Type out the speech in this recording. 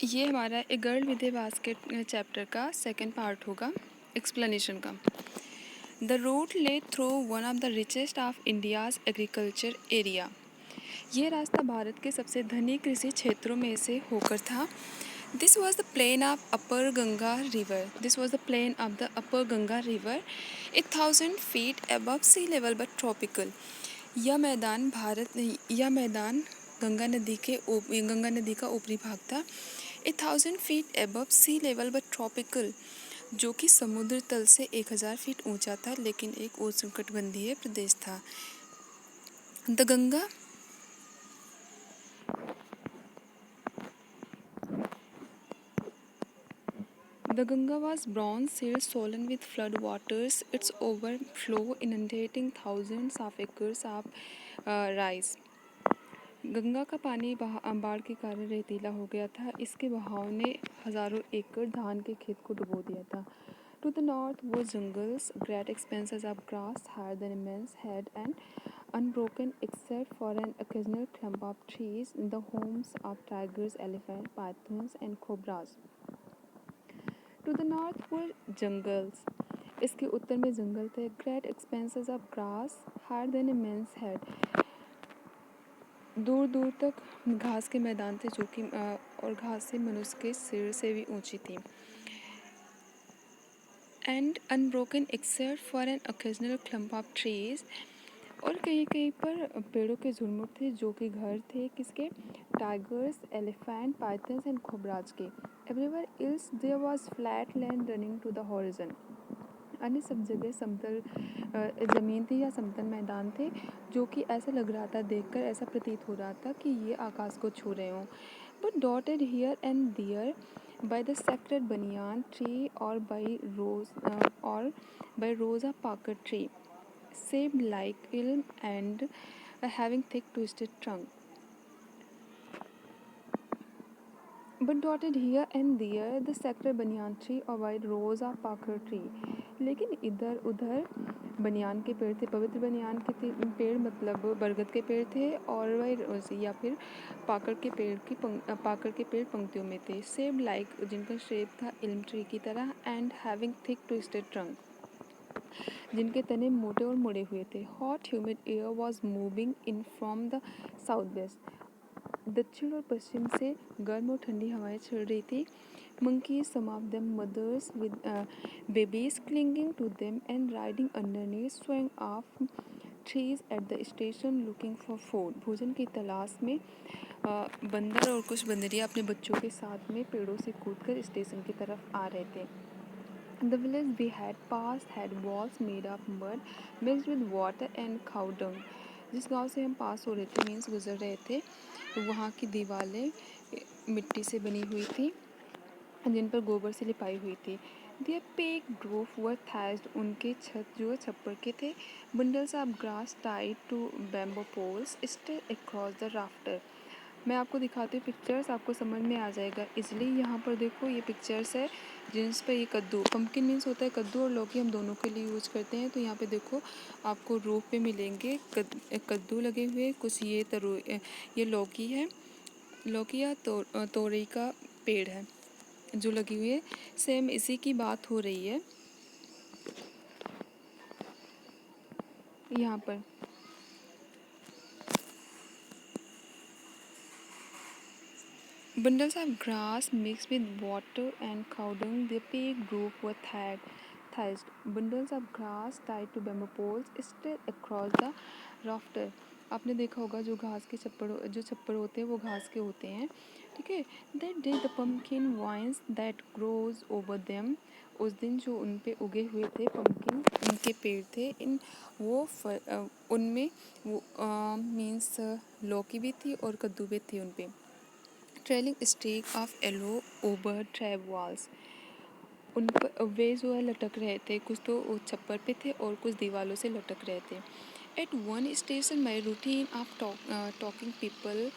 ये हमारा a girl with A basket chapter का सेकंड पार्ट होगा एक्सप्लेनेशन का। द रूट ले through one of the richest of India's agriculture area. ये रास्ता भारत के सबसे धनी कृषि क्षेत्रों में से होकर था। This was the plain of upper Ganga river. This was the plain of the upper Ganga river 1000 feet above sea level but tropical. यह मैदान गंगा नदी का ऊपरी भाग था। 1000 feet above sea level but tropical, जो कि समुद्र तल से 1000 फीट ऊंचा था, लेकिन एक उष्णकटिबंधीय प्रदेश था। The Ganga The Ganga was bronze sealed, swollen with flood waters, its overflow inundating thousands of acres of rice. Ganga का पानी बाढ़ के कारण रेतीला हो गया था। इसके बहाव ने हजारों एकड़ धान के खेत को डुबो दिया था। To the north were jungles, great expanses of grass, higher than a man's head and unbroken except for an occasional clump of trees, the homes of tigers, elephants, pythons and cobras. To the north were jungles, इसके उत्तर में जंगल थे। Great expanses of grass, higher than a man's head, दूर दूर तक घास के मैदान थे जो कि और घास से मनुष्य के सिर से भी ऊंची थी। And unbroken except for an occasional clump of trees, और कहीं कहीं पर पेड़ों के झुंड थे जो कि घर थे किसके? Tigers, elephant, pythons and cobras के। Everywhere else there was flat land running to the horizon. अन्य सब जगह समतल ज़मीन थी या समतल मैदान थे, जो कि ऐसा लग रहा था, देखकर ऐसा प्रतीत हो रहा था कि ये आकाश को छू रहे हों। But dotted here and there by the sacred banyan tree or by rosa parker tree, shaped like elm and having thick twisted trunk. But dotted here and there the sacred banyan tree or by rosa parker tree. लेकिन इधर उधर बनियान के पेड़ थे, पवित्र बनियान के पेड़ मतलब बरगद के पेड़ थे, और वह या फिर पाकर के पेड़ पंक्तियों में थे। शेप्ड लाइक, जिनका शेप था इल्म ट्री की तरह, and having thick twisted trunk, जिनके तने मोटे और मुड़े हुए थे। Hot humid air was moving in from the south west, दक्षिण और पश्चिम से गर्म और ठंडी हवाएं चल रही थी। Monkeys, some of them mothers with babies clinging to them and riding underneath, swung off trees at the station looking for food. भोजन की तलाश में बंदर और कुछ बंदरियां अपने बच्चों के साथ में पेड़ों से कूदकर स्टेशन की तरफ आ रहे थे। The village we had passed had walls made of mud mixed with water and cow dung. जिस गांव से हम पास हो रहे थे, मीन्स गुजर रहे थे, तो वहाँ की दीवारें मिट्टी से बनी हुई थी जिन पर गोबर से लिपाई हुई थी। Their peaked roof were thatched, उनके छत जो छप्पर के थे। Bundles of grass tied to bamboo poles stretched across the rafter. मैं आपको दिखाती हूँ पिक्चर्स, आपको समझ में आ जाएगा इजली। यहाँ पर देखो ये पिक्चर्स है जिस पर ये कद्दू, पम्पकिन मीन्स होता है कद्दू, और लौकी हम दोनों के लिए यूज करते हैं। तो यहाँ पे देखो आपको रूफ पे मिलेंगे कद्दू लगे हुए, कुछ ये लौकी है, लौकी या तोरई का पेड़ है जो लगी हुई है। सेम इसी की बात हो रही है यहाँ पर। Bundles of grass mixed with water and cow dung, the pig roof were thatched. Bundles of grass tied to bamboo poles stretched across the rafter. आपने देखा होगा जो छप्पर होते हैं वो घास के होते हैं, ठीक है। That day the pumpkin vines that grows over them, उस दिन जो उन पे उगे हुए थे पम्पकिन, उनके पेड़ थे, उनमें वो मीन्स लौकी भी थी और कद्दू भी थे उन पे। Trailing streak of yellow over trap walls, उन पर वे जो है लटक रहे थे, कुछ तो छप्पर पे थे और कुछ दीवारों से लटक रहे थे। At one station my routine of talking people